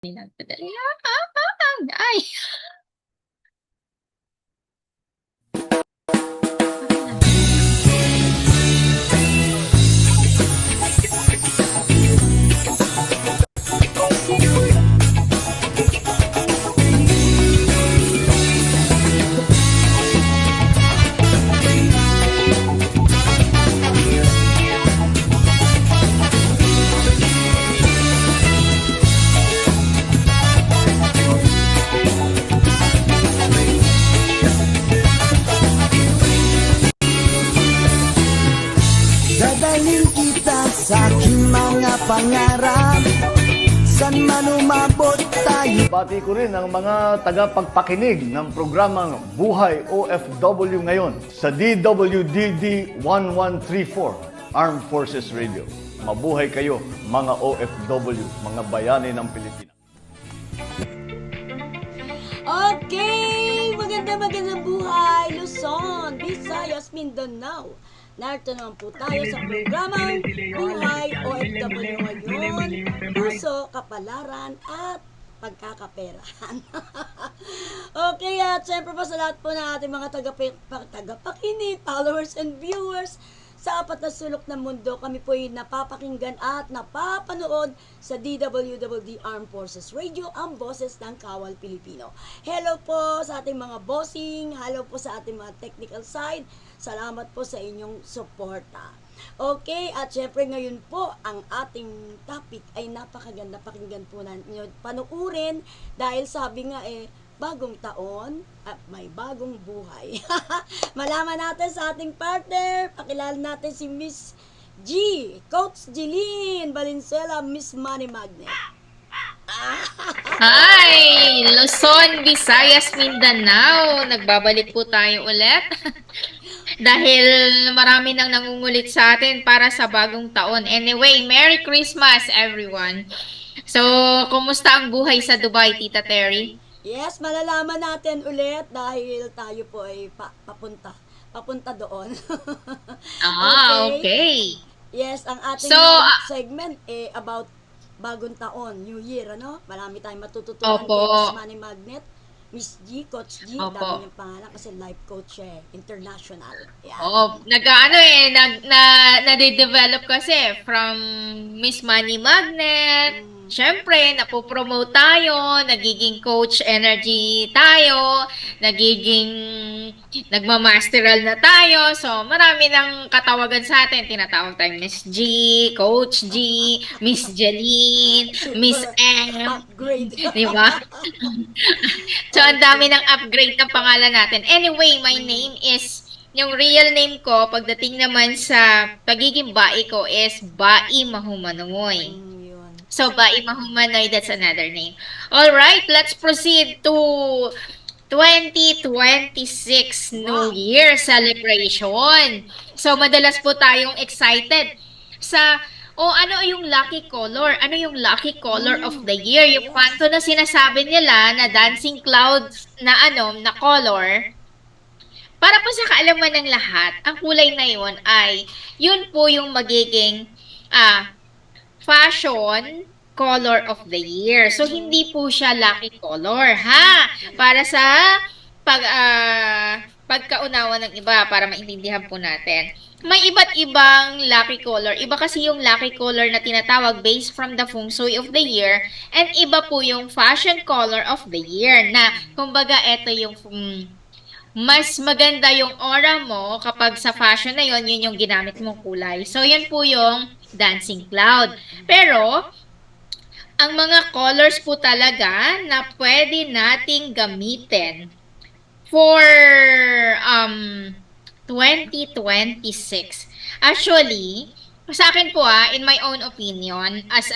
Pinagpadala ay. Dadalhin kita sa aking mga pangarap, san man umabot tayo. Bati ko rin ang mga tagapagpakinig ng programang Buhay OFW ngayon sa DWDD 1134 Armed Forces Radio. Mabuhay kayo mga OFW, mga bayani ng Pilipinas. Okay! Magandang buhay, Luzon, Visayas, Mindanao. Narito naman po tayo sa programang Buhay OFW ngayon, puso, kapalaran, at pagkakaperahan. Okay, at syempre po sa lahat po ng ating mga tagapakinig, followers and viewers, sa apat na sulok ng mundo, kami po ay napapakinggan at napapanood sa DWWD Armed Forces Radio, ang boses ng Kawal Pilipino. Hello po sa ating mga bossing, hello po sa ating mga technical side, salamat po sa inyong suporta. Okay, at syempre ngayon po, ang ating topic ay napakaganda, pakinggan po ninyo, panuurin, dahil sabi nga bagong taon at may bagong buhay. Malaman natin sa ating partner, pakilala natin si Miss G, Coach Jeline Valenzuela, Miss Money Magnet. Hi! Luzon, Visayas, Mindanao. Nagbabalik po tayo ulit. Dahil marami nang nangungulit sa atin para sa bagong taon. Anyway, Merry Christmas everyone. So, kumusta ang buhay sa Dubai, Tita Terry? Yes, malalaman natin ulit dahil tayo po ay papunta doon. Okay. Yes, ang ating So, segment about bagong taon, New Year, ano? Marami tayong matututunan Opo. kay Miss Money Magnet, Miss G, Coach G, Opo. dami niyang pangalan kasi life coach international. Yan. Nade-develop kasi from Miss Money Magnet. Siyempre, napopromote tayo, nagiging coach energy tayo, nagmamasteral na tayo. So, marami nang katawagan sa atin. Tinatawag tayong Miss G, Coach G, Miss Jeline, Miss M. Upgrade. Di ba? So, ang dami ng upgrade ng pangalan natin. Anyway, my name is, yung real name ko, pagdating naman sa pagiging bai ko is Bai Mahumanoy. Yun. So, Bai Mahumanoy, that's another name. Alright, let's proceed to 2026 New Year celebration. So, madalas po tayong excited sa ano yung lucky color? Ano yung lucky color of the year? Yung panto na sinasabi nila na dancing clouds na na color. Para po sa kaalaman ng lahat, ang kulay na yun ay, yun po yung magiging fashion color of the year. So, hindi po siya lucky color, ha? Para sa pagkaunawa ng iba, para maintindihan po natin. May iba't ibang lucky color. Iba kasi yung lucky color na tinatawag based from the feng shui of the year, and iba po yung fashion color of the year na, kumbaga, ito yung mas maganda yung aura mo kapag sa fashion na yun yung ginamit mong kulay. So, yun po yung dancing cloud. Pero, ang mga colors po talaga na pwede nating gamitin for 2026. Actually, sa akin po in my own opinion, as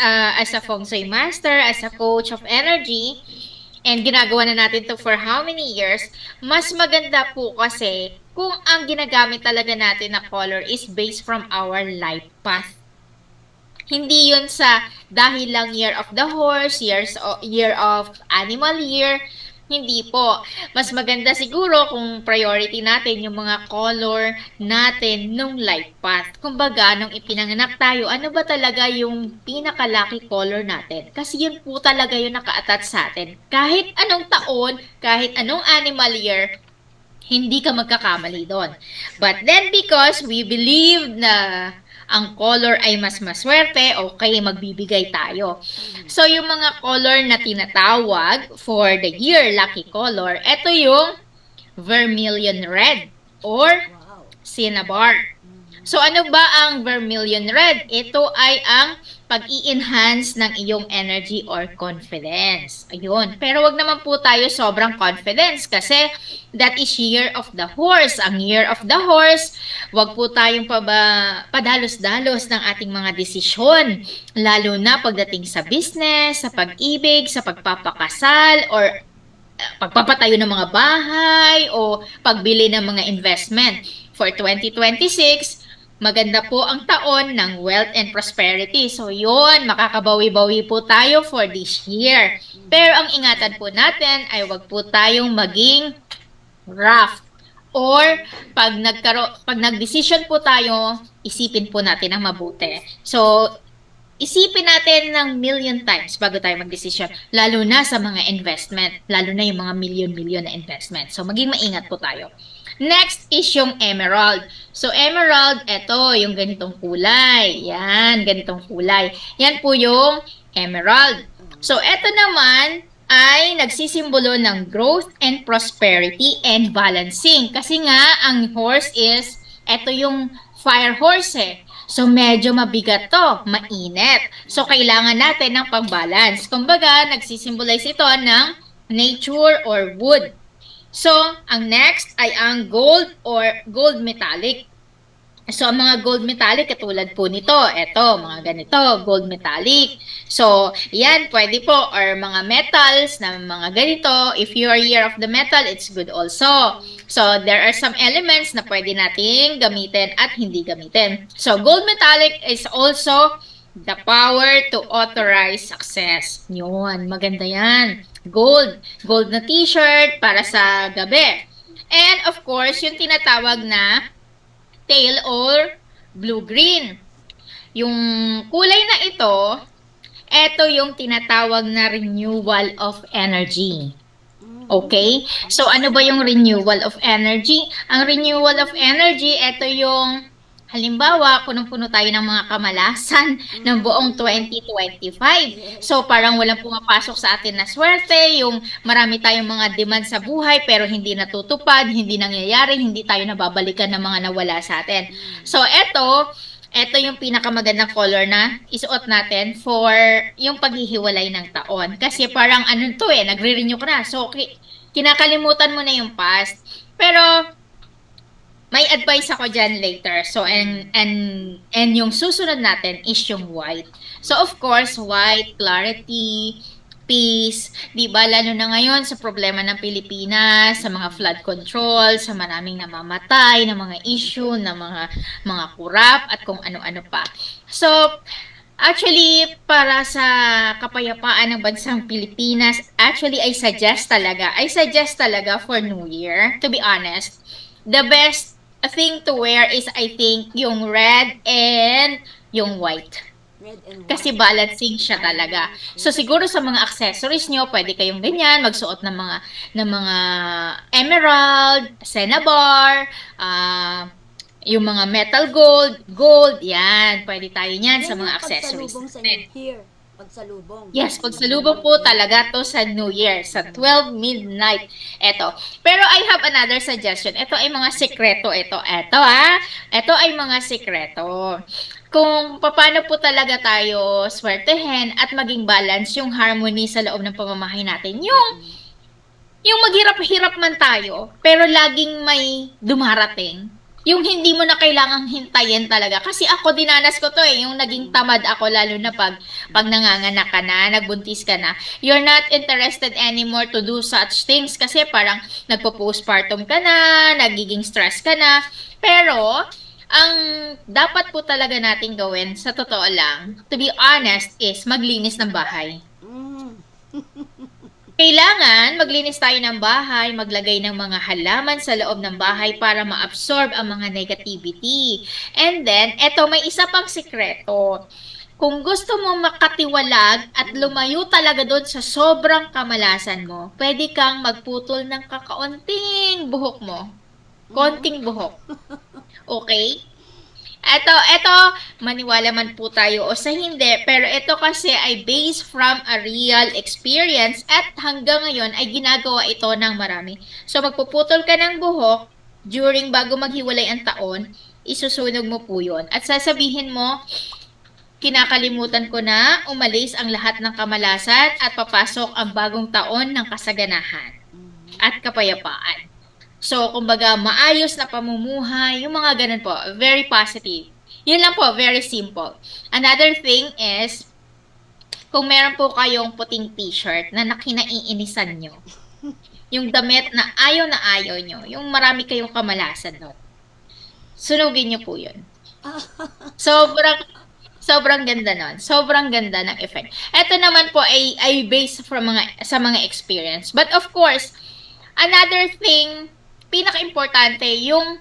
a feng shui master, as a coach of energy, and ginagawa na natin to for how many years, mas maganda po kasi kung ang ginagamit talaga natin na color is based from our life path. Hindi yun sa dahil lang year of the horse, year of animal year. Hindi po. Mas maganda siguro kung priority natin yung mga color natin nung life path. Kumbaga, nung ipinanganak tayo, ano ba talaga yung pinaka-lucky color natin? Kasi yun po talaga yung naka-attach sa atin. Kahit anong taon, kahit anong animal year, hindi ka magkakamali doon. But then because we believe na ang color ay mas maswerte, okay, magbibigay tayo. So, yung mga color na tinatawag for the year lucky color, ito yung vermilion red or Wow. cinnabar. So, ano ba ang vermilion red? Ito ay ang pag-i-enhance ng iyong energy or confidence. Ayun. Pero wag naman po tayo sobrang confidence kasi that is year of the horse. Ang year of the horse, wag po tayong padalos-dalos ng ating mga desisyon. Lalo na pagdating sa business, sa pag-ibig, sa pagpapakasal, or pagpapatayo ng mga bahay o pagbili ng mga investment. For 2026, maganda po ang taon ng wealth and prosperity. So yun, makakabawi-bawi po tayo for this year. Pero ang ingatan po natin ay wag po tayong maging rough. Or pag nag-decision po tayo, isipin po natin ang mabuti. So, isipin natin ng million times bago tayo magdesisyon. Lalo na sa mga investment. Lalo na yung mga million-million na investment. So, maging maingat po tayo. Next is yung emerald. So, emerald, eto, yung ganitong kulay. Yan, ganitong kulay. Yan po yung emerald. So, eto naman ay nagsisimbolo ng growth and prosperity and balancing. Kasi nga, ang horse is, eto yung fire horse eh. So, medyo mabigat to, mainit. So, kailangan natin ng pang-balance. Kumbaga, nagsisimbolize ito ng nature or wood. So, ang next ay ang gold or gold metallic. So, ang mga gold metallic, katulad po nito, eto, mga ganito, gold metallic. So, yan, pwede po, or mga metals na mga ganito. If you are year of the metal, it's good also. So, there are some elements na pwede nating gamitin at hindi gamitin. So, gold metallic is also the power to authorize success. Yun, maganda yan. Gold. Gold na t-shirt para sa gabi. And, of course, yung tinatawag na tail or blue-green. Yung kulay na ito yung tinatawag na renewal of energy. Okay? So, ano ba yung renewal of energy? Ang renewal of energy, ito yung, halimbawa, punong-puno tayo ng mga kamalasan ng buong 2025. So, parang walang pumapasok sa atin na swerte, yung marami tayong mga demand sa buhay, pero hindi natutupad, hindi nangyayari, hindi tayo nababalikan ng mga nawala sa atin. So, ito yung pinakamagandang color na isuot natin for yung paghihiwalay ng taon. Kasi parang nagre-renew ka na. So, kinakalimutan mo na yung past. Pero, may advice ako dyan later. So, and yung susunod natin is yung white. So, of course, white, clarity, peace, di ba? Lalo na ngayon sa problema ng Pilipinas, sa mga flood control, sa maraming namamatay, na mga issue, na mga kurap, at kung ano-ano pa. So, actually, para sa kapayapaan ng bansang Pilipinas, actually, I suggest talaga for New Year, to be honest, the best thing to wear is, I think, yung red and yung white. Red and white. Kasi balancing siya talaga. So siguro sa mga accessories nyo, pwede kayong ganyan, magsuot ng mga emerald, cinnabar, yung mga metal gold, yan. Pwede tayo niyan sa Yan mga yung accessories. pagsalubong sa New Year. Pagsalubong. Yes, pagsalubong po talaga to sa New Year, sa 12 midnight. Eto. Pero I have another suggestion. Ito ay mga sekreto. Ito ay mga sekreto. Kung paano po talaga tayo swertehin at maging balance yung harmony sa loob ng pamamahay natin. Yung maghirap-hirap man tayo, pero laging may dumarating. Yung hindi mo na kailangang hintayin talaga. Kasi ako, dinanas ko to yung naging tamad ako, lalo na pag nanganganak ka na, nagbuntis ka na. You're not interested anymore to do such things kasi parang nagpo-postpartum ka na, nagiging stress ka na. Pero, ang dapat po talaga nating gawin, sa totoo lang, to be honest, is maglinis ng bahay. Mm. Kailangan maglinis tayo ng bahay, maglagay ng mga halaman sa loob ng bahay para ma-absorb ang mga negativity. And then, eto may isa pang sikreto. Kung gusto mo makatiwalag at lumayo talaga doon sa sobrang kamalasan mo, pwede kang magputol ng kakaunting buhok mo. Konting buhok. Okay? Ito, maniwala man po tayo o sa hindi, pero ito kasi ay based from a real experience at hanggang ngayon ay ginagawa ito ng marami. So, magpuputol ka ng buhok bago maghiwalay ang taon, isusunog mo po yun. At sasabihin mo, kinakalimutan ko na umalis ang lahat ng kamalasan at papasok ang bagong taon ng kasaganahan at kapayapaan. So, kumbaga, maayos na pamumuhay, yung mga ganun po, very positive. Yun lang po, very simple. Another thing is, kung meron po kayong puting t-shirt na nakinaiinisan nyo, yung damit na ayaw nyo, yung marami kayong kamalasan doon, sunugin nyo po yun. Sobrang ganda nun. Sobrang ganda ng effect. Ito naman po ay based sa mga experience. But of course, another thing, pinaka-importante, yung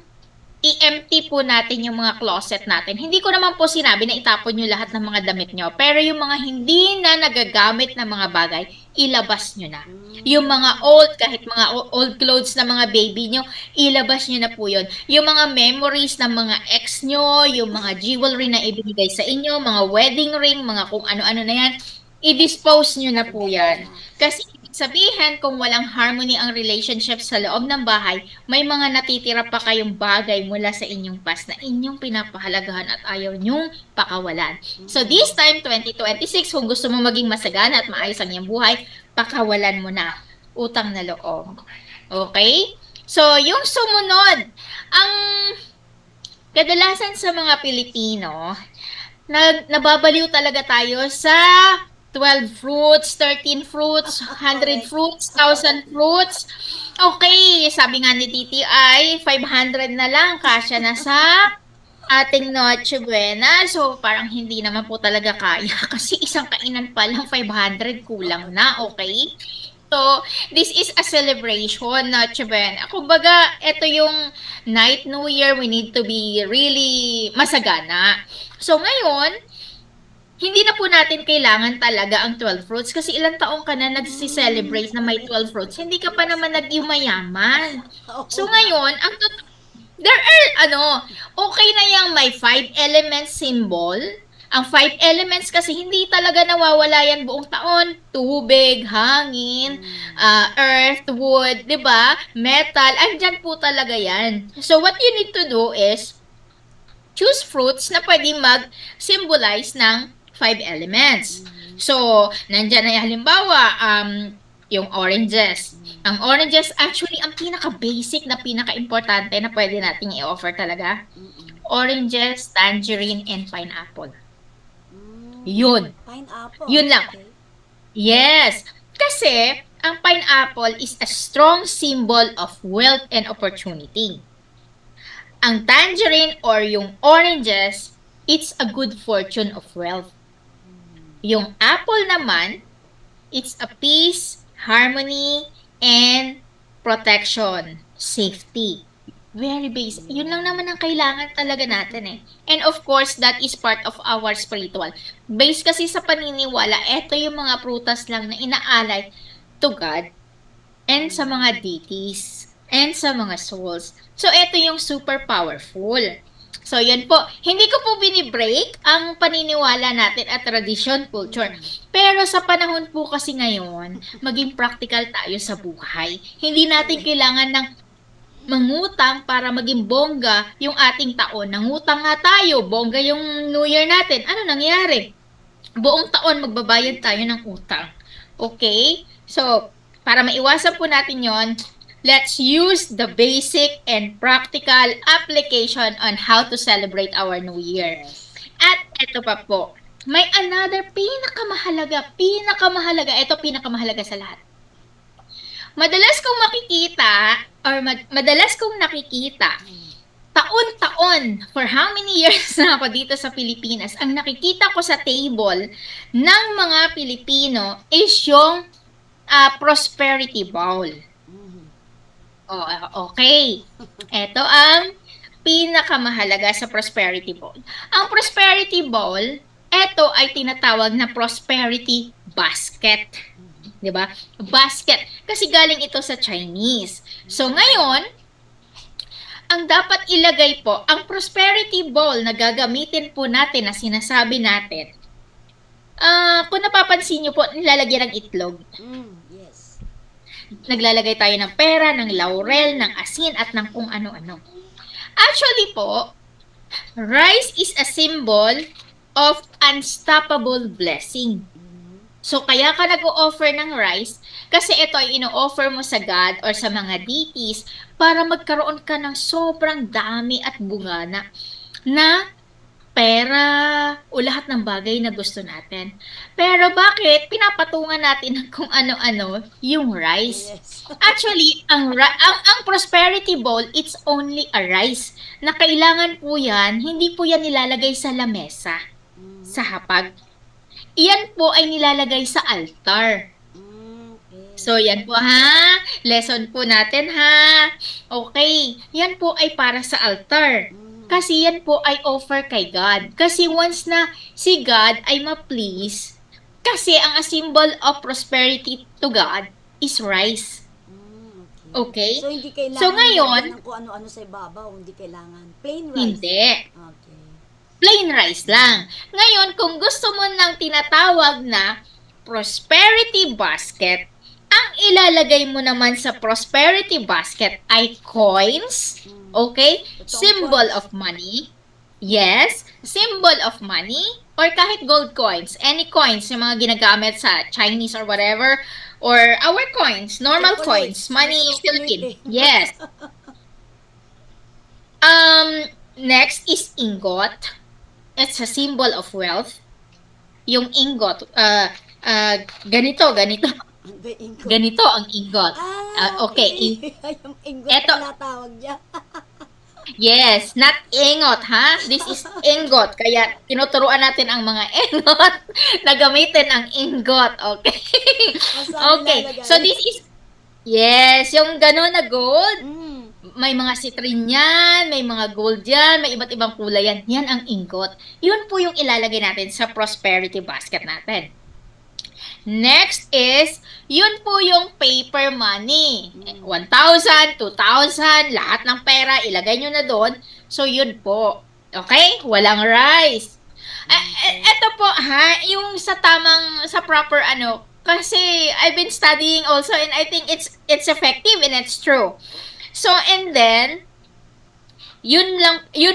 i-empty po natin yung mga closet natin. Hindi ko naman po sinabi na itapon nyo lahat ng mga damit nyo. Pero yung mga hindi na nagagamit na mga bagay, ilabas nyo na. Yung mga kahit mga old clothes na mga baby nyo, ilabas nyo na po yun. Yung mga memories ng mga ex nyo, yung mga jewelry na ibinigay sa inyo, mga wedding ring, mga kung ano-ano na yan, i-dispose nyo na po yan. Kasi sabihin, kung walang harmony ang relationship sa loob ng bahay, may mga natitira pa kayong bagay mula sa inyong past na inyong pinapahalagahan at ayaw nyong pakawalan. So this time, 2026, kung gusto mo maging masagana at maayos ang iyong buhay, pakawalan mo na. Utang na loob. Okay? So, yung sumunod, ang kadalasan sa mga Pilipino, nababaliw talaga tayo sa 12 fruits, 13 fruits, 100 fruits, 1,000 fruits. Okay, sabi nga ni Titi ay 500 na lang, kasya na sa ating Noche Buena. So, parang hindi naman po talaga kaya kasi isang kainan pa lang 500, kulang na, okay? So, this is a celebration, Noche Buena. Kumbaga, ito yung night New Year, we need to be really masagana. So, ngayon, hindi na po natin kailangan talaga ang 12 fruits kasi ilang taong ka na nagsiselebrate na may 12 fruits, hindi ka pa naman nag-yumayaman. So ngayon, okay na yung may 5 elements symbol. Ang 5 elements kasi hindi talaga nawawala yan buong taon. Tubig, hangin, earth, wood, 'di ba? Metal, andyan po talaga yan. So what you need to do is choose fruits na pwedeng mag-symbolize ng 5 elements. So, nandyan na halimbawa, yung oranges. Ang oranges, actually, ang pinaka-basic na pinaka-importante na pwede nating i-offer talaga. Oranges, tangerine, and pineapple. Yun. Pineapple. Yun lang. Okay. Yes. Kasi, ang pineapple is a strong symbol of wealth and opportunity. Ang tangerine or yung oranges, it's a good fortune of wealth. Yung apple naman, it's a peace, harmony, and protection, safety. Very basic. Yun lang naman ang kailangan talaga natin eh. And of course, that is part of our spiritual. Based kasi sa paniniwala, eto yung mga prutas lang na inaalay to God and sa mga deities and sa mga souls. So, eto yung super powerful. So, yun po. Hindi ko po binibreak ang paniniwala natin at tradition, culture. Pero sa panahon po kasi ngayon, maging practical tayo sa buhay. Hindi natin kailangan ng mangutang para maging bongga yung ating taon. Nangutang nga tayo, bongga yung New Year natin. Ano nangyari? Buong taon magbabayad tayo ng utang. Okay? So, para maiwasan po natin yon, let's use the basic and practical application on how to celebrate our New Year. At ito pa po, may another pinakamahalaga, ito pinakamahalaga sa lahat. Madalas kong nakikita, taon-taon, for how many years na ako dito sa Pilipinas, ang nakikita ko sa table ng mga Pilipino is yung prosperity bowl. Mhm. Okay. Ito ang pinakamahalaga sa prosperity bowl. Ang prosperity bowl, ito ay tinatawag na prosperity basket. 'Di ba? Basket. Kasi galing ito sa Chinese. So ngayon, ang dapat ilagay po, ang prosperity bowl na gagamitin po natin na sinasabi natin, kung napapansin nyo po, nilalagyan ng itlog. Yes. Naglalagay tayo ng pera, ng laurel, ng asin, at ng kung ano-ano. Actually po, rice is a symbol of unstoppable blessing. So, kaya ka nag-o-offer ng rice kasi ito ay ino-offer mo sa God or sa mga deities para magkaroon ka ng sobrang dami at bungana na pera o lahat ng bagay na gusto natin. Pero bakit pinapatungan natin ng kung ano-ano yung rice? Yes. Actually, ang prosperity bowl, it's only a rice na kailangan po yan, hindi po yan nilalagay sa lamesa, sa hapag. Iyan po ay nilalagay sa altar. Okay. So, yan po ha. Lesson po natin ha. Okay. Yan po ay para sa altar. Kasi yan po ay offer kay God. Kasi once na si God ay ma-please, kasi ang symbol of prosperity to God is rice. Okay? So, hindi kailangan So, ngayon, lagyan ng kung ano-ano sa ibabaw. Hindi kailangan. Plain rice. hindi. Okay. Plain rice lang. Ngayon, kung gusto mo ng tinatawag na prosperity basket, ang ilalagay mo naman sa prosperity basket ay coins, okay? Symbol of money. Yes, symbol of money. Or kahit gold coins. Any coins, yung mga ginagamit sa Chinese or whatever. Or our coins, normal Chocolate. coins, money, Chocolate Philippine. eh. Yes. Next is ingot. It's a symbol of wealth. Yung ingot, ganito. Ang ingot. Ganito ang ingot. Okay. Yung ingot Eto. na tawag niya. Yes, not ingot, ha? This is ingot. Kaya tinuturuan natin ang mga ingot na gamitin ang ingot. Okay. Saan Okay. nilalagay? So this is, yes, yung gano'n na gold. Mm. May mga citrin yan, may mga gold yan, may iba't ibang kulay yan. Yan ang ingot. Yun po yung ilalagay natin sa prosperity basket natin. Next is, yun po yung paper money. 1,000, 2,000, lahat ng pera, ilagay nyo na doon. So, yun po. Okay? Walang rice. Ito po, ha, yung sa proper kasi I've been studying also and I think it's effective and it's true. So, and then, yun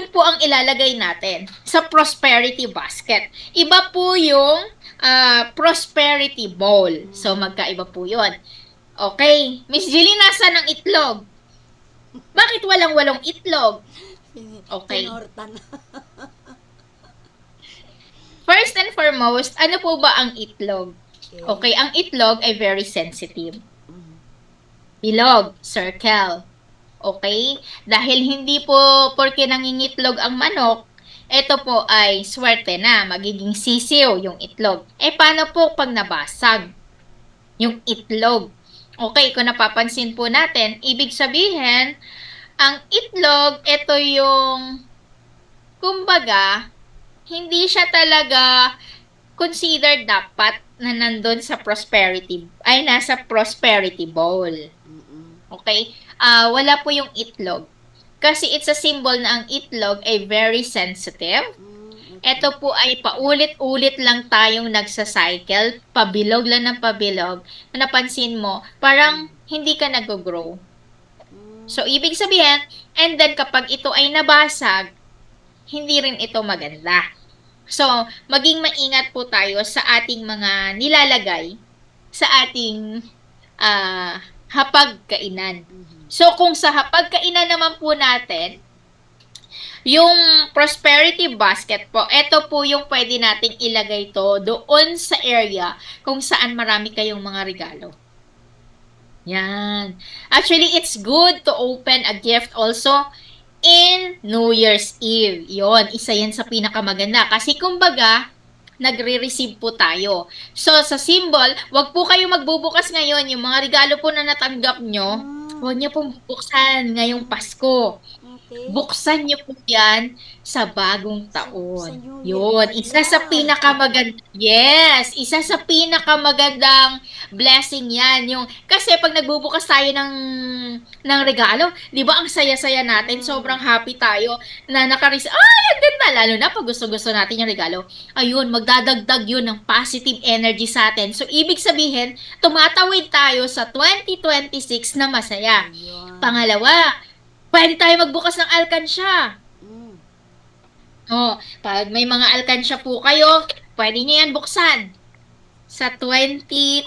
po ang ilalagay natin sa prosperity basket. Iba po yung prosperity bowl. So, magkaiba po yun. Okay. Miss Jilly, nasa ng itlog? Bakit walang itlog? Okay. Pinorta na. First and foremost, ano po ba ang itlog? Okay, ang itlog ay very sensitive. Bilog, circle. Okay? Dahil hindi po porke nangingitlog ang manok, ito po ay swerte na, magiging sisiw yung itlog. Paano po pag nabasag yung itlog? Okay, kung napapansin po natin, ibig sabihin, ang itlog, ito yung, kumbaga, hindi siya talaga considered dapat na nandun sa nasa prosperity bowl. Okay? Wala po yung itlog. Kasi it's a symbol na ang itlog ay very sensitive. Ito po ay paulit-ulit lang tayong nagsacycle, pabilog lang ng pabilog. Napansin mo, parang hindi ka nag-grow. So, ibig sabihin, and then kapag ito ay nabasag, hindi rin ito maganda. So, maging maingat po tayo sa ating mga nilalagay sa ating hapagkainan. So, kung sa hapagkainan naman po natin, yung prosperity basket po, ito po yung pwede nating ilagay to doon sa area kung saan marami kayong mga regalo. Yan. Actually, it's good to open a gift also in New Year's Eve. Yon, isa yan sa pinakamaganda. Kasi kumbaga, nagre-receive po tayo. So, sa symbol, wag po kayo magbubukas ngayon. Yung mga regalo po na natanggap nyo, huwag nyo pong buksan ngayong Pasko. Okay. Buksan niyo po yan sa bagong Sa taon. New Yun, Year isa sa pala. pinakamaganda. Yes, isa sa pinakamagandang blessing yan. Yung, kasi pag nagbubukas tayo ng regalo, di ba ang saya-saya natin, sobrang happy tayo na nakareceive. Ay, ang ganda, lalo na pag gusto-gusto natin yung regalo. Ayun, magdadagdag yun ng positive energy sa atin. So, ibig sabihin, tumatawid tayo sa 2026 na masaya. Ayun. Pangalawa, pwede tayo magbukas ng alkansya. Mm. Oh, pag may mga alkansya po kayo, pwede niyo yan buksan sa 2026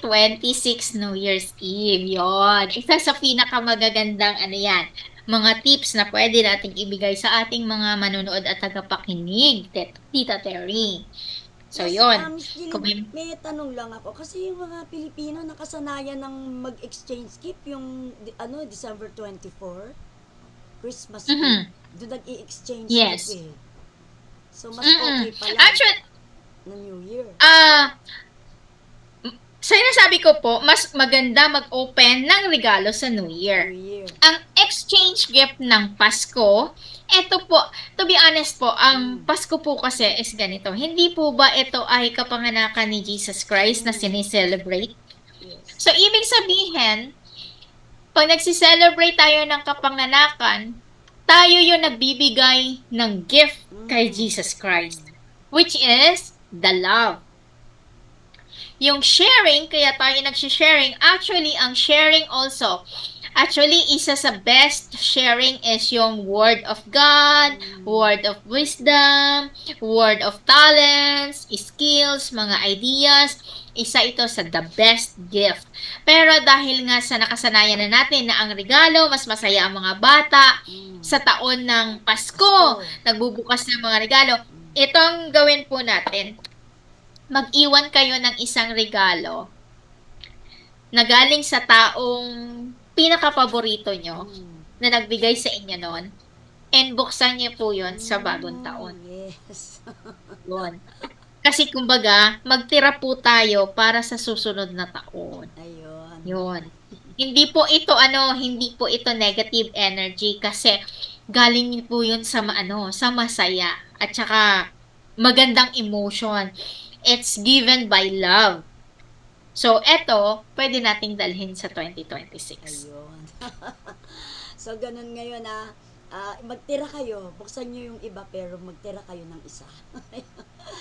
New Year's Eve. Yon. Isa sa pinakamagagandang ano yan, mga tips na pwede nating ibigay sa ating mga manonood at tagapakinig, Tita Terry. So, Yes, yon. Miss Jeline, Kung may- may tanong lang ako. Kasi yung mga Pilipino nakasanayan ng mag-exchange gift yung December 24, Christmas Mhm. Eve. Doon nag-i-exchange Yes. gift eh. So, mas Mm-mm. okay pala Actually, na New Year. sinasabi ko po, mas maganda mag-open ng regalo sa New Year. New Year. Ang exchange gift ng Pasko, eto po, to be honest po, ang Pasko po kasi is ganito. Hindi po ba ito ay kapanganakan ni Jesus Christ na sinicelebrate? Yes. So, ibig sabihin, pag nagsiselebrate tayo ng kapanganakan, tayo yung nagbibigay ng gift kay Jesus Christ, which is the love. Yung sharing, kaya tayo nagsisharing, actually, ang sharing also, actually, isa sa best sharing is yung word of God, word of wisdom, word of talents, skills, mga ideas. Isa ito sa the best gift. Pero dahil nga sa nakasanayan na natin na ang regalo, mas masaya ang mga bata, sa taon ng Pasko, nagbubukas ng mga regalo, itong gawin po natin. Mag-iwan kayo ng isang regalo na galing sa taong pinaka-paborito nyo na nagbigay sa inyo noon, and buksan niyo po yun sa bagong taon. Yes. Yun. Kasi kumbaga, magtira po tayo para sa susunod na taon. Ayun. Yun. Hindi po ito negative energy kasi galing niyo po yun sa sa masaya at saka magandang emotion. It's given by love. So, eto, pwede nating dalhin sa 2026. Ayun. So, ganun ngayon magtira kayo. Buksan nyo yung iba pero magtira kayo ng isa. At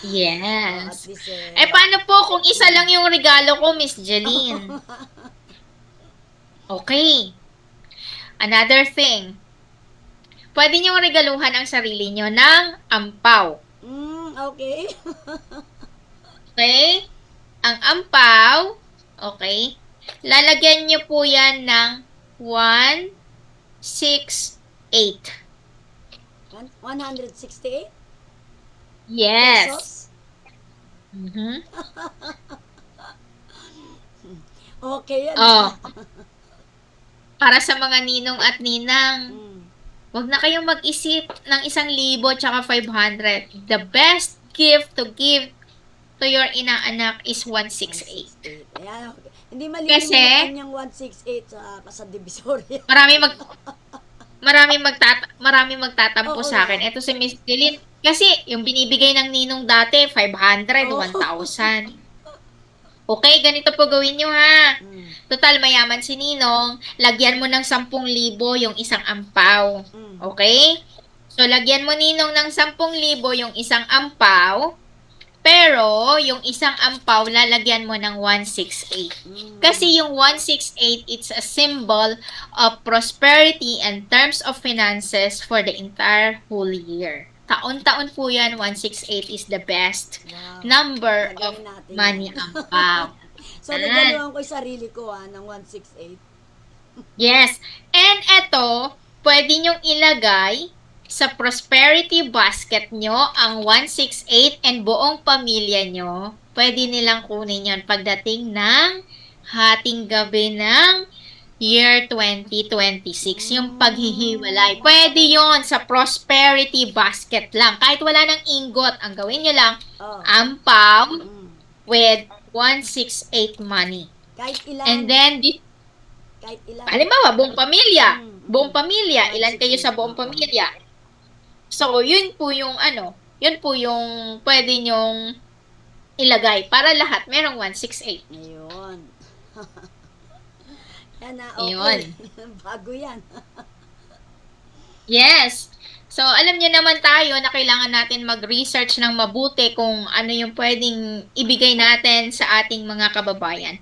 Yes. least, Paano po kung isa lang yung regalo ko, Miss Jeline? Okay. Another thing. Pwede niyong regaluhan ang sarili niyo ng ampaw. Okay. Okay? Ang ampaw, okay, lalagyan niyo po yan ng 1, 6, 8. 168 Yes. pesos? Mhm. Okay yan. Oh. Para sa mga ninong at ninang, wag na kayong mag-isip ng 1,000 tsaka 500. The best gift to give to your inaanak is 168. 168. Ayan. Hindi Kasi- malilimutan yung 168 sa Divisoria. Marami magtatampo Oo sa akin. Ito si Miss Jeline. Kasi yung binibigay ng ninong dati, 500, Oo. 1,000. Okay, ganito po gawin nyo ha. Total, mayaman si Ninong. Lagyan mo ng 10,000 yung isang ampaw. Okay? So, lagyan mo, Ninong, ng 10,000 yung isang ampaw. Pero, yung isang ampaw, lalagyan mo ng 168. Kasi yung 168, it's a symbol of prosperity and terms of finances for the entire whole year. Taon-taon po yan, 168 is the best Wow. number of Gagawin natin money yan. ampaw. So, nagaluhan ko yung sarili ko ng 168. Yes. And eto, pwede nyong ilagay sa prosperity basket nyo ang 168 and buong pamilya nyo. Pwede nilang kunin yon pagdating ng hating gabi ng year 2026, yung paghihiwalay. Pwede yon sa prosperity basket lang. Kahit wala ng ingot, ang gawin nyo lang, Oh. ampaw Mm. with 168 money. Kahit ilan. And then, Kahit ilan. halimbawa, buong pamilya. Mm, Buong mm. pamilya. Ilan kayo sa 168, buong oo. pamilya? So, yun po yung yun po yung pwede nyong ilagay para lahat merong 168. Ayun. Yan na, Ayun. okay. Bago yan. Yes. So, alam niyo naman tayo na kailangan natin mag-research ng mabuti kung ano yung pwedeng ibigay natin sa ating mga kababayan.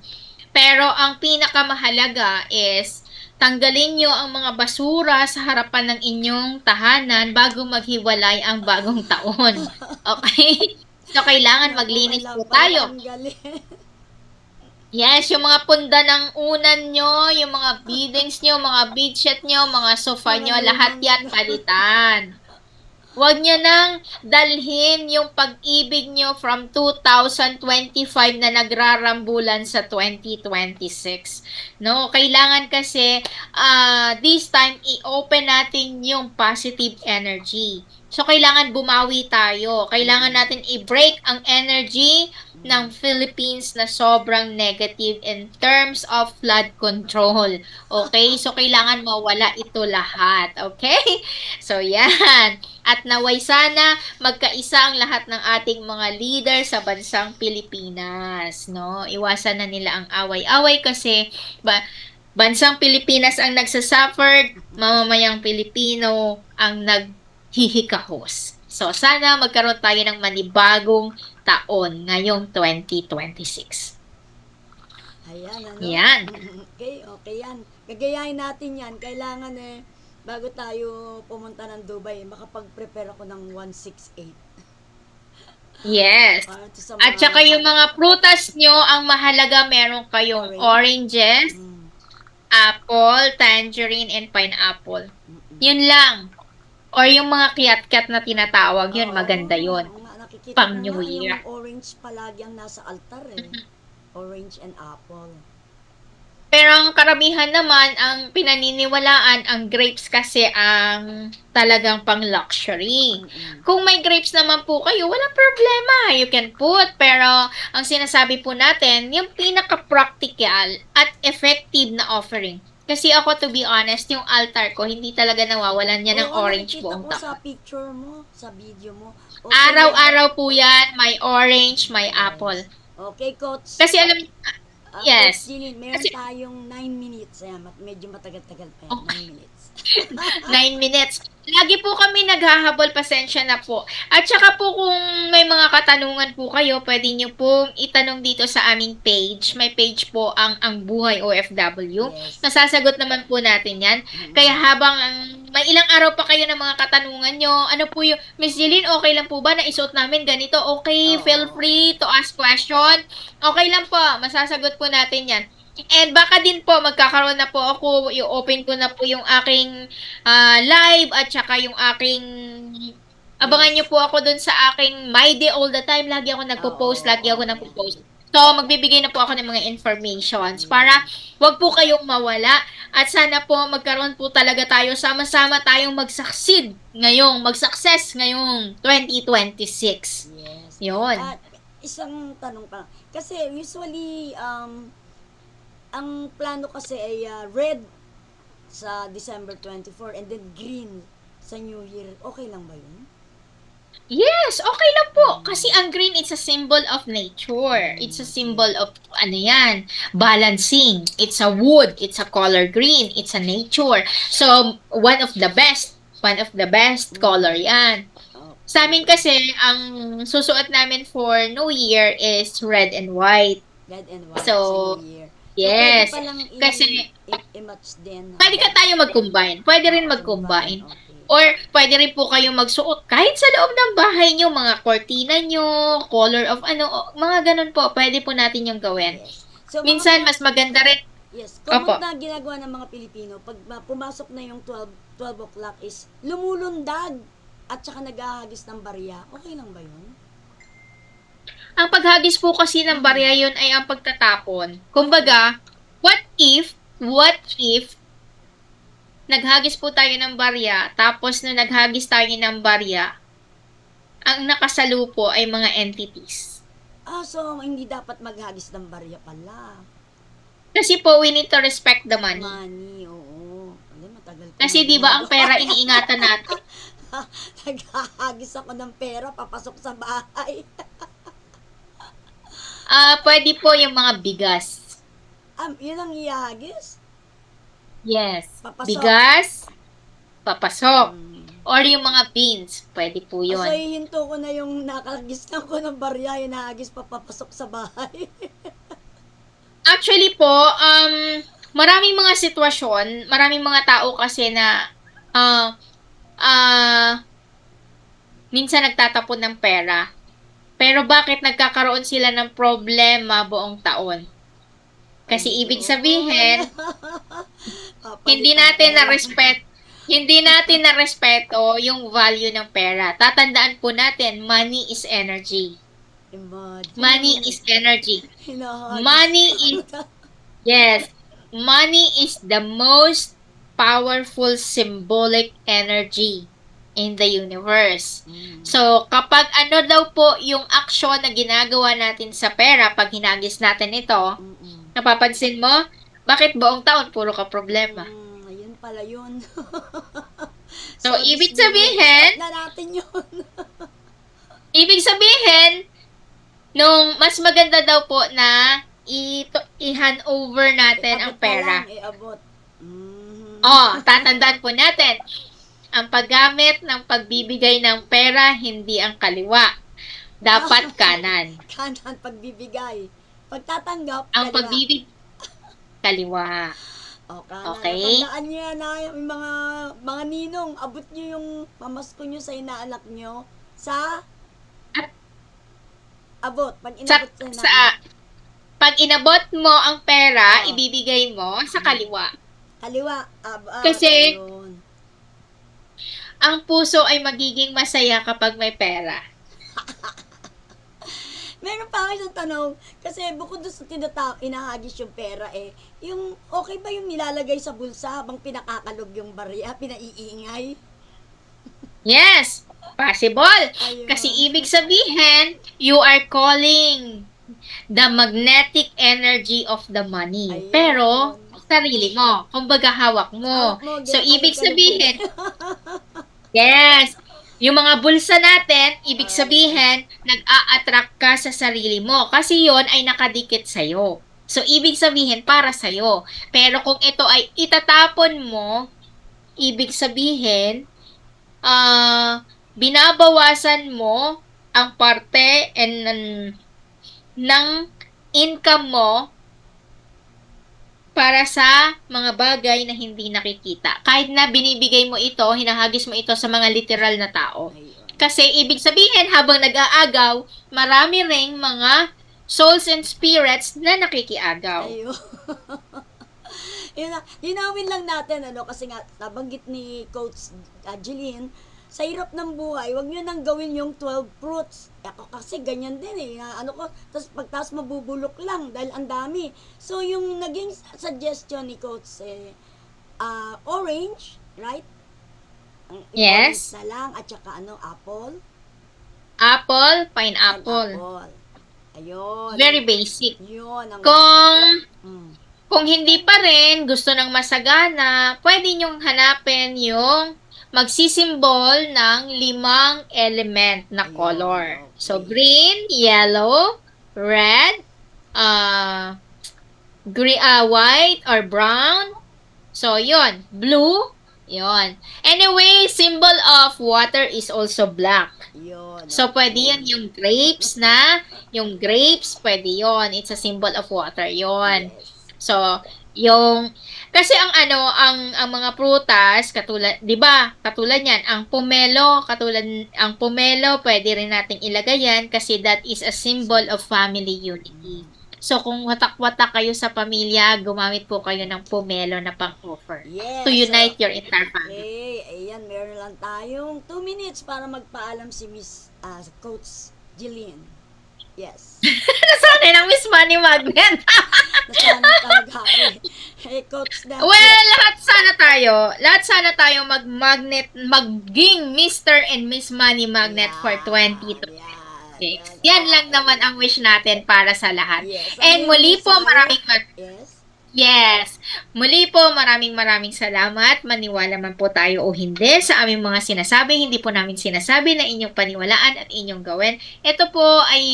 Pero ang pinakamahalaga is tanggalin niyo ang mga basura sa harapan ng inyong tahanan bago maghiwalay ang bagong taon. Okay? So, kailangan maglinis po tayo. Yes, yung mga punda ng unan nyo, yung mga beadings nyo, mga beadsheet nyo, mga sofa nyo, lahat yan palitan. Huwag nyo nang dalhin yung pag-ibig nyo from 2025 na nagrarambulan sa 2026. No, kailangan kasi this time i-open natin yung positive energy. So, kailangan bumawi tayo. Kailangan natin i-break ang energy ng Philippines na sobrang negative in terms of flood control. Okay? So, kailangan mawala ito lahat. Okay? So, yan. At naway sana magkaisa ang lahat ng ating mga leader sa bansang Pilipinas. No? Iwasan na nila ang away-away kasi bansang Pilipinas ang nagsasuffer, mamamayang Pilipino ang naghihikahos. So, sana magkaroon tayo ng manibagong taon ngayong 2026. Ayan, ano? Yan. Okay yan. Gagayahin natin yan. Kailangan bago tayo pumunta ng Dubai, makapag-prepare ako ng 168. Yes. Para to sa At mga- saka yung mga prutas nyo, ang mahalaga meron kayong oranges, Mm, apple, tangerine, and pineapple. mm-mm. Yun lang. Or yung mga kiyat-kiyat na tinatawag, yun, Oo, maganda yun. oo nga, nakikita Pang ko New nga Year. yung orange palagi ang nasa altar Orange and apple. Pero ang karamihan naman, ang pinaniniwalaan, ang grapes kasi ang talagang pang luxury. Mm-mm. Kung may grapes naman po kayo, walang problema. You can put. Pero ang sinasabi po natin, yung pinaka-practical at effective na offering. Kasi ako, to be honest, yung altar ko, hindi talaga nawawalan niya ng Oo, orange nakikita buong ko sa taon. picture mo, sa video mo. Okay, Araw-araw po yan, may orange, may apple. Okay, Coach. Kasi alam, yes. Coach Jeline, meron Kasi- tayong 9 minutes. Ayan, medyo matagal-tagal pa yan. Okay. 9 minutes. 9 minutes. Lagi po kami naghahabol, pasensya na po. At saka po kung may mga katanungan po kayo, pwede nyo pong itanong dito sa aming page. May page po ang Buhay OFW. Yes. Nasasagot naman po natin yan. Kaya habang may ilang araw pa kayo ng mga katanungan nyo, ano po yung, Miss Jeline, okay lang po ba na isuot namin ganito? Okay, Oo. feel free to ask question. Okay lang po, masasagot po natin yan. And baka din po, magkakaroon na po ako, i-open ko na po yung aking live at saka yung aking, abangan nyo po ako dun sa aking My Day All the Time. Lagi ako nagpo-post, lagi ako nagpo-post. So, magbibigay na po ako ng mga informations para wag po kayong mawala at sana po magkaroon po talaga tayo, sama-sama tayong mag-succeed mag-success ngayong 2026. Yes. Yun. At isang tanong pa. Kasi usually, ang plano kasi ay red sa December 24 and then green sa New Year. Okay lang ba yun? Yes, okay lang po. Kasi ang green, it's a symbol of nature. It's a symbol of, balancing. It's a wood. It's a color green. It's a nature. So, one of the best color yan. Oh, Sa amin kasi, ang susuot namin for New Year is red and white. red and white So, sa New Year. Yes. So, pwede palang Kasi, i-match din. pwede ka tayo mag-combine. Pwede rin mag-combine. Okay. Or, pwede rin po kayong magsuot kahit sa loob ng bahay nyo, mga kortina nyo, color of mga ganun po. Pwede po natin yung gawin. Yes. So, Minsan, mas maganda rin. yes, Opo. common na ginagawa ng mga Pilipino, pag pumasok na yung 12 o'clock is lumulundag at saka naghahagis ng barya. Okay lang ba yun? Ang paghagis po kasi ng barya yun ay ang pagtatapon. Kumbaga, what if what if naghagis po tayo ng barya, tapos nung naghagis tayo ng barya, ang nakasalupo ay mga entities. So hindi dapat maghagis ng barya pala. Kasi po, we need to respect the money. Money, oo. Alam, matagal ko Kasi na di ba ang ginagawa. pera iniingatan natin? Naghahagis ako ng pera, papasok sa bahay. Pwede po yung mga bigas. Yun ang ihagis? Yes. Papasok. Bigas, papasok. Hmm. Or yung mga beans, pwede po So, yun. ihinto ko na yung nakagis na ko ng barya, yung nahagis papapasok sa bahay. Actually po, maraming mga sitwasyon, maraming mga tao kasi na minsan nagtatapon ng pera. Pero bakit nagkakaroon sila ng problema buong taon? Kasi ibig sabihin, hindi natin na respeto yung value ng pera. Tatandaan po natin, money is energy. Imagine. Money is energy. Hinahagis. Money is Yes, money is the most powerful symbolic energy in the universe. So, kapag ano daw po yung aksyon na ginagawa natin sa pera pag hinagis natin ito, napapansin mo, bakit buong taon puro ka problema? Ayun pala yun. So, ibig sabihin, na natin yun. ibig sabihin, nung mas maganda daw po na i-hand over natin ang Abot na pera. lang, abot. Tatandaan po natin, ang paggamit ng pagbibigay ng pera, hindi ang kaliwa. Dapat kanan. Kanan pagbibigay. Pagtatanggap, Ang kaliwa. pagbibigay, kaliwa. Kanan. Okay. Tandaan nyo yan na yung mga ninong, abot nyo yung pamasko nyo sa inaanak nyo sa abot. Pag inabot Pag inabot mo ang pera, ibibigay mo sa kaliwa. kaliwa. Kasi- Ayun. Ang puso ay magiging masaya kapag may pera. Meron pa ako isang tanong, kasi bukod doon sa inahagis yung pera yung okay ba yung nilalagay sa bulsa habang pinakakalog yung barya, pinaiingay? Yes, possible. Ayun. Kasi ibig sabihin, you are calling the magnetic energy of the money. Ayun. Pero, sarili mo. Kumbaga, hawak mo. Hawak mo, So, ibig ginagalit ka sabihin, yes, yung mga bulsa natin, ibig sabihin, nag-a-attract ka sa sarili mo. Kasi yon ay nakadikit sa'yo. So, ibig sabihin, para sa'yo. Pero kung ito ay itatapon mo, ibig sabihin, binabawasan mo ang parte ng income mo para sa mga bagay na hindi nakikita. Kahit na binibigay mo ito, hinahagis mo ito sa mga literal na tao. Ayun. Kasi ibig sabihin, habang nag-aagaw, marami ring mga souls and spirits na nakikiagaw. Ayun. Linawin lang natin, kasi nga, nabanggit ni Coach Jeline, sa hirap ng buhay, wag nyo nang gawin yung 12 fruits. Ako kasi ganyan din tapos pagtas mabubulok lang dahil ang dami. So, yung naging suggestion ni Coach, orange, right? Yes. Orange na lang, at saka apple. Apple, pineapple. Ayun. Very basic. Yun. Kung hindi pa rin gusto ng masagana, pwede nyong hanapin yung magsisimbol ng 5 element na color. Okay. So, green, yellow, red, white or brown. So, yon, blue, yon. Anyway, symbol of water is also black. Yun. So, pwede yun yung grapes, pwede yon. It's a symbol of water, yon. Yes. So, kasi ang mga prutas, katulad, 'di ba? Katulad niyan, ang pomelo, pwede rin nating ilagay yan kasi that is a symbol of family unity. So, kung watak-watak kayo sa pamilya, gumamit po kayo ng pomelo na pang-offer Yes. to unite your entire family. Okay, ayan, meron lang tayong 2 minutes para magpaalam si Miss Coach Jeline. Yes. Nasanay ng Miss Money Magnet. Nasanay talaga ako eh. Hey, Coach na. Well, lahat sana tayo mag-magnet, maging Mr. and Miss Money Magnet for 2026. Yan lang naman ang wish natin para sa lahat. Yes. And muli po, Yes. Muli po, maraming salamat. Maniwala man po tayo o hindi sa aming mga sinasabi. Hindi po namin sinasabi na inyong paniwalaan at inyong gawin. Ito po ay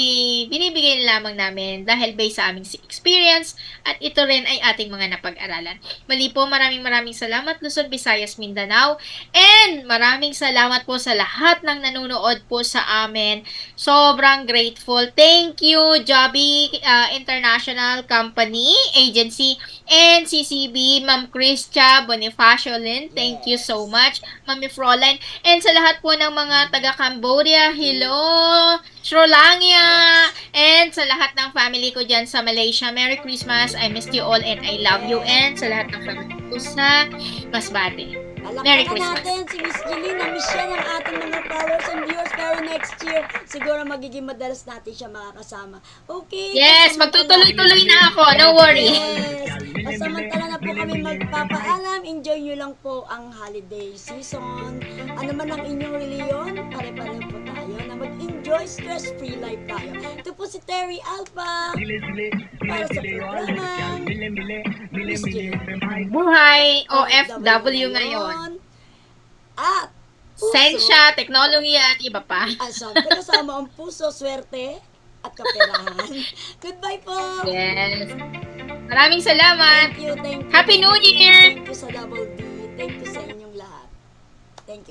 binibigay lamang namin dahil based sa aming experience at ito rin ay ating mga napag-aralan. Muli po, maraming salamat Luzon, Visayas, Mindanao. And maraming salamat po sa lahat ng nanonood po sa amin. Sobrang grateful. Thank you, Joby International Company Agency and CCB, Ma'am Christia Bonifacio Lin. Thank you so much, Mami Froline. And sa lahat po ng mga taga-Cambodia, hello, Sri Lanka, and sa lahat ng family ko dyan sa Malaysia, Merry Christmas, I missed you all and I love you. And sa lahat ng family ko sa Masbate, Merry Palakpakan Christmas. natin si Miss Jeline. Na-miss siya ng ating mga followers and viewers. Pero next year, siguro magiging madalas natin siya makakasama. Okay? Yes, magtutuloy-tuloy na ako, no worry. Yes. Pasamantala na po kami magpapaalam. Enjoy nyo lang po ang holiday season. Ano man ang inyong reliyon, pare-pareho po tayo na mag-enjoy stress-free life tayo. Ito po si Terry Alpha para sa programa Miss Jeline. Buhay OFW ngayon. At puso, Sensya, teknolohiya at iba pa. Siyempre kasama ang puso, swerte at kaperahan. Goodbye po! Yes. Maraming salamat. Thank you. Happy New Year! Thank you sa Double D. Thank you sa inyo